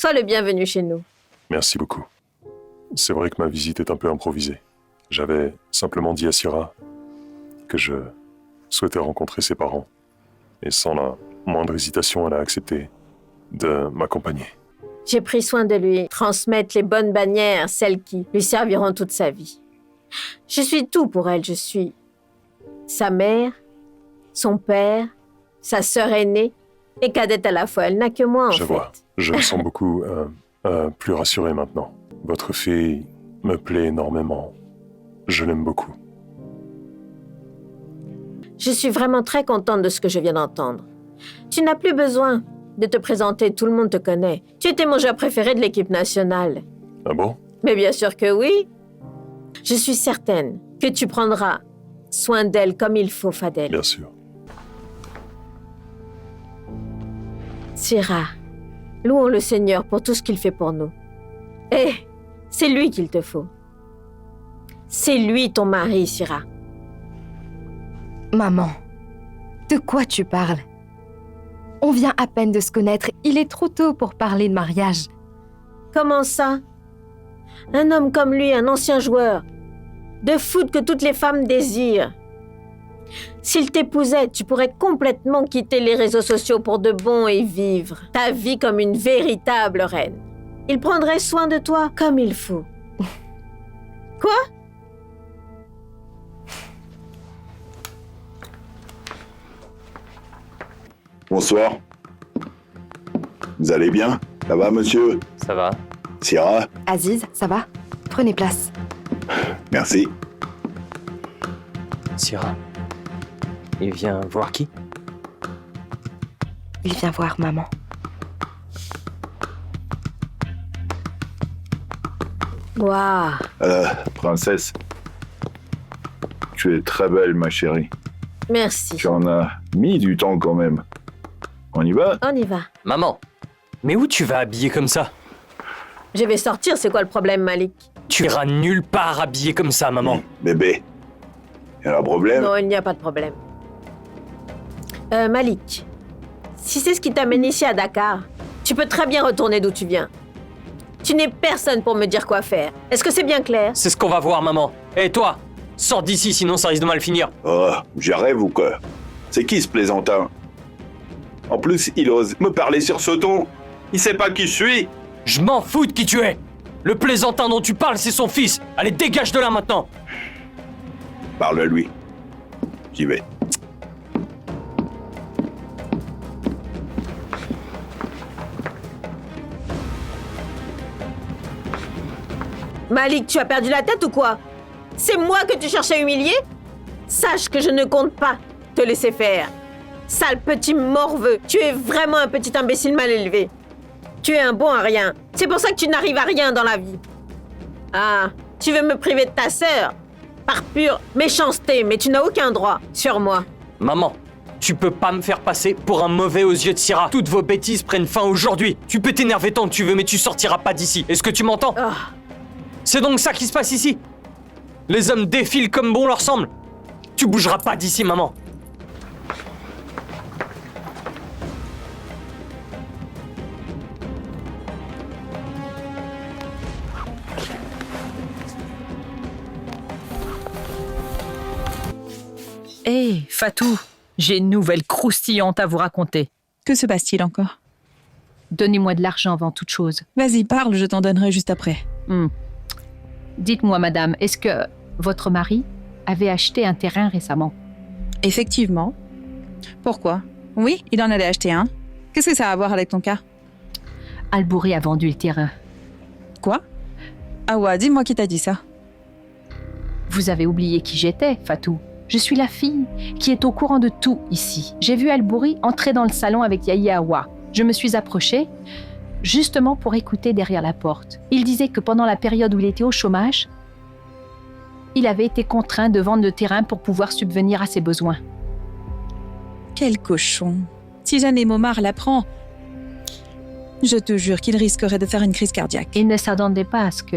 Sois le bienvenu chez nous. Merci beaucoup. C'est vrai que ma visite est un peu improvisée. J'avais simplement dit à Syrah que je souhaitais rencontrer ses parents. Et sans la moindre hésitation, elle a accepté de m'accompagner. J'ai pris soin de lui transmettre les bonnes manières, celles qui lui serviront toute sa vie. Je suis tout pour elle, je suis sa mère, son père, sa sœur aînée et cadette à la fois. Elle n'a que moi, en fait. Je vois. Je me sens beaucoup plus rassuré maintenant. Votre fille me plaît énormément. Je l'aime beaucoup. Je suis vraiment très contente de ce que je viens d'entendre. Tu n'as plus besoin de te présenter, tout le monde te connaît. Tu étais mon joueur préféré de l'équipe nationale. Ah bon? Mais bien sûr que oui. Je suis certaine que tu prendras soin d'elle comme il faut, Fadel. Bien sûr. Syrah, louons le Seigneur pour tout ce qu'il fait pour nous. Et c'est lui qu'il te faut. C'est lui ton mari, Syrah. Maman, de quoi tu parles? On vient à peine de se connaître, il est trop tôt pour parler de mariage. Comment ça? Un homme comme lui, un ancien joueur, de foot que toutes les femmes désirent. S'il t'épousait, tu pourrais complètement quitter les réseaux sociaux pour de bon et vivre ta vie comme une véritable reine. Il prendrait soin de toi comme il faut. Quoi? Bonsoir. Vous allez bien? Ça va, monsieur? Ça va? Syrah? Aziz, ça va? Prenez place. Merci. Syrah. Il vient voir qui? Il vient voir maman. Waouh! Princesse. Tu es très belle, ma chérie. Merci. Tu en as mis du temps quand même. On y va? On y va. Maman, mais où tu vas habiller comme ça? Je vais sortir, c'est quoi le problème, Malik? Tu iras nulle part habillé comme ça, maman. Bébé. Y a un problème? Non, il n'y a pas de problème. Malik, si c'est ce qui t'amène ici à Dakar, tu peux très bien retourner d'où tu viens. Tu n'es personne pour me dire quoi faire. Est-ce que c'est bien clair? C'est ce qu'on va voir, maman. Et toi, sors d'ici, sinon ça risque de mal finir. Oh, j'y rêve ou quoi? C'est qui ce plaisantin? En plus, il ose me parler sur ce ton. Il sait pas qui je suis. Je m'en fous de qui tu es. Le plaisantin dont tu parles, c'est son fils. Allez, dégage de là maintenant. Parle-lui. J'y vais. Malik, tu as perdu la tête ou quoi? C'est moi que tu cherches à humilier? Sache que je ne compte pas te laisser faire. Sale petit morveux, tu es vraiment un petit imbécile mal élevé. Tu es un bon à rien. C'est pour ça que tu n'arrives à rien dans la vie. Ah, tu veux me priver de ta sœur? Par pure méchanceté, mais tu n'as aucun droit sur moi. Maman, tu peux pas me faire passer pour un mauvais aux yeux de Syrah. Toutes vos bêtises prennent fin aujourd'hui. Tu peux t'énerver tant que tu veux, mais tu sortiras pas d'ici. Est-ce que tu m'entends? Oh. C'est donc ça qui se passe ici. Les hommes défilent comme bon leur semble. Tu bougeras pas d'ici, maman. Hé, Fatou, j'ai une nouvelle croustillante à vous raconter. Que se passe-t-il encore? Donnez-moi de l'argent avant toute chose. Vas-y, parle, je t'en donnerai juste après. Dites-moi, madame, est-ce que votre mari avait acheté un terrain récemment? Effectivement. Pourquoi? Oui, il en allait acheter un. Qu'est-ce que ça a à voir avec ton cas? Albouri a vendu le terrain. Quoi? Ah ouais, dis-moi qui t'a dit ça. Vous avez oublié qui j'étais, Fatou. Je suis la fille qui est au courant de tout ici. J'ai vu Albouri entrer dans le salon avec Yahya Awa. Je me suis approchée, justement pour écouter derrière la porte. Il disait que pendant la période où il était au chômage, il avait été contraint de vendre le terrain pour pouvoir subvenir à ses besoins. Quel cochon. Si jamais Momar l'apprend, je te jure qu'il risquerait de faire une crise cardiaque. Il ne s'attendait pas à ce que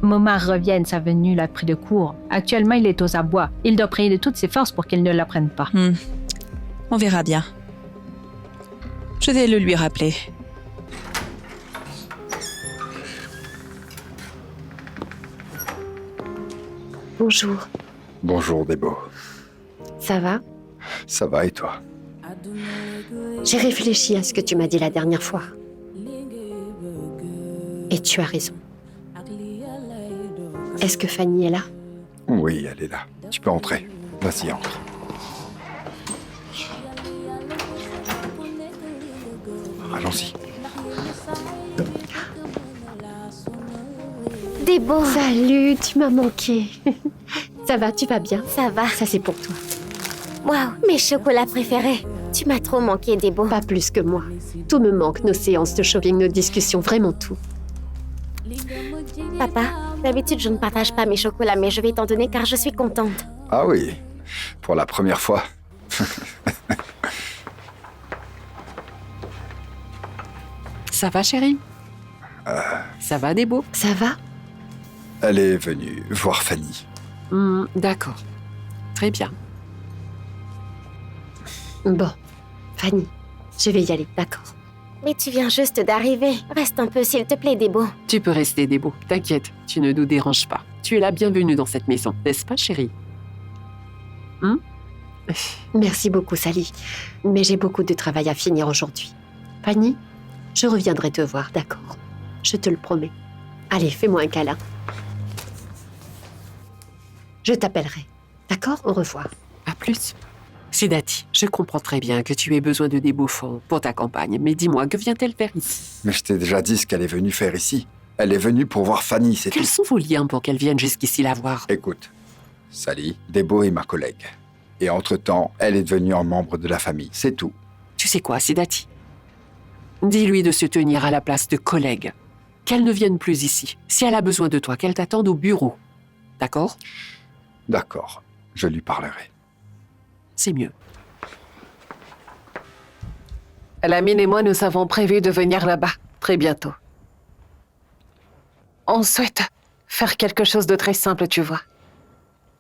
Momar revienne, sa venue l'a pris de court. Actuellement, il est aux abois. Il doit prier de toutes ses forces pour qu'il ne l'apprenne pas. On verra bien. Je vais le lui rappeler. Bonjour. Bonjour, Debo. Ça va? Ça va et toi? J'ai réfléchi à ce que tu m'as dit la dernière fois. Et tu as raison. Est-ce que Fanny est là? Oui, elle est là. Tu peux entrer. Vas-y, entre. Allons-y. Debo! Salut, tu m'as manqué. Ça va, tu vas bien? Ça va. Ça, c'est pour toi. Waouh, mes chocolats préférés. Tu m'as trop manqué, Debo. Pas plus que moi. Tout me manque, nos séances de shopping, nos discussions, vraiment tout. Papa, d'habitude, je ne partage pas mes chocolats, mais je vais t'en donner car je suis contente. Ah oui, pour la première fois. Ça va, chérie? Ça va, Debo? Ça va? Elle est venue voir Fanny. D'accord. Très bien. Bon, Fanny, je vais y aller, d'accord? Mais tu viens juste d'arriver. Reste un peu, s'il te plaît, Debo. Tu peux rester, Debo. T'inquiète, tu ne nous déranges pas. Tu es la bienvenue dans cette maison, n'est-ce pas, chérie? Merci beaucoup, Sally. Mais j'ai beaucoup de travail à finir aujourd'hui. Fanny, je reviendrai te voir, d'accord? Je te le promets. Allez, fais-moi un câlin. Je t'appellerai. D'accord? Au revoir. À plus. Sidati, je comprends très bien que tu aies besoin de Debo Fong pour ta campagne, mais dis-moi, que vient-elle faire ici? Mais je t'ai déjà dit ce qu'elle est venue faire ici. Elle est venue pour voir Fanny, c'est tout. Quels sont vos liens pour qu'elle vienne jusqu'ici la voir? Écoute, Sally, Debo est ma collègue. Et entre-temps, elle est devenue un membre de la famille, c'est tout. Tu sais quoi, Sidati? Dis-lui de se tenir à la place de collègue. Qu'elle ne vienne plus ici. Si elle a besoin de toi, qu'elle t'attende au bureau. D'accord? D'accord, je lui parlerai. C'est mieux. Lamine et moi, nous avons prévu de venir là-bas très bientôt. On souhaite faire quelque chose de très simple, tu vois.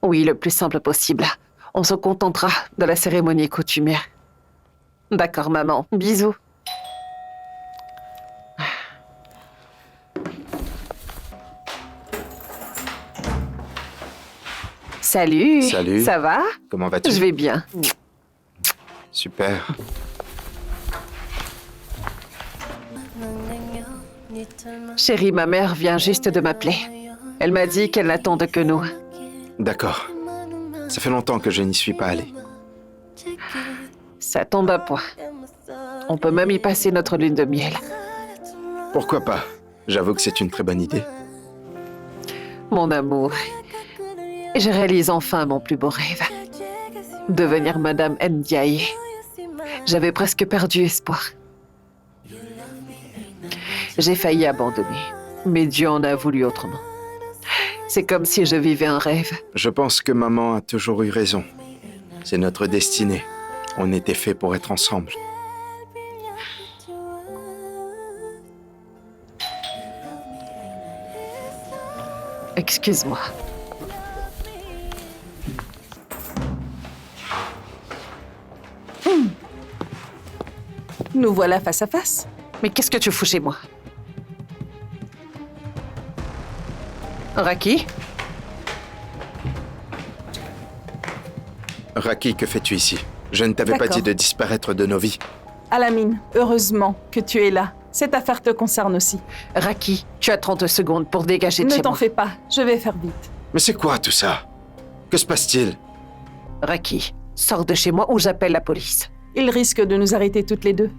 Oui, le plus simple possible. On se contentera de la cérémonie coutumière. D'accord, maman. Bisous. Salut. Salut. Ça va? Comment vas-tu? Je vais bien. Super. Chérie, ma mère vient juste de m'appeler. Elle m'a dit qu'elle n'attendait que nous. D'accord. Ça fait longtemps que je n'y suis pas allé. Ça tombe à point. On peut même y passer notre lune de miel. Pourquoi pas? J'avoue que c'est une très bonne idée. Mon amour, je réalise enfin mon plus beau rêve. Devenir Madame Ndiaye. J'avais presque perdu espoir. J'ai failli abandonner, mais Dieu en a voulu autrement. C'est comme si je vivais un rêve. Je pense que maman a toujours eu raison. C'est notre destinée. On était faits pour être ensemble. Excuse-moi. Nous voilà face à face. Mais qu'est-ce que tu fous chez moi? Raki? Raki, que fais-tu ici? Je ne t'avais pas D'accord. dit de disparaître de nos vies. Alamine, heureusement que tu es là. Cette affaire te concerne aussi. Raki, tu as 30 secondes pour dégager de Ne chez t'en moi. fais pas, je vais faire vite. Mais c'est quoi tout ça? Que se passe-t-il? Raki, sors de chez moi ou j'appelle la police. Il risque de nous arrêter toutes les deux.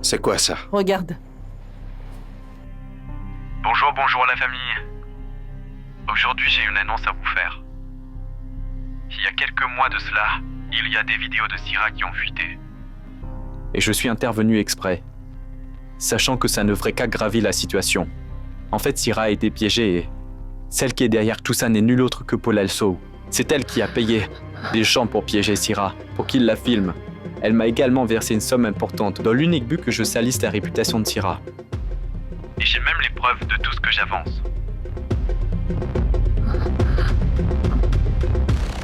C'est quoi ça? Regarde. Bonjour la famille. Aujourd'hui, j'ai une annonce à vous faire. Il y a quelques mois de cela, il y a des vidéos de Syrah qui ont fuité. Et je suis intervenu exprès, sachant que ça ne ferait qu'aggraver la situation. En fait, Syrah a été piégée et celle qui est derrière tout ça n'est nulle autre que Paul Elso. C'est elle qui a payé des gens pour piéger Syrah, pour qu'il la filme. Elle m'a également versé une somme importante dans l'unique but que je salisse la réputation de Syrah. Et j'ai même les preuves de tout ce que j'avance.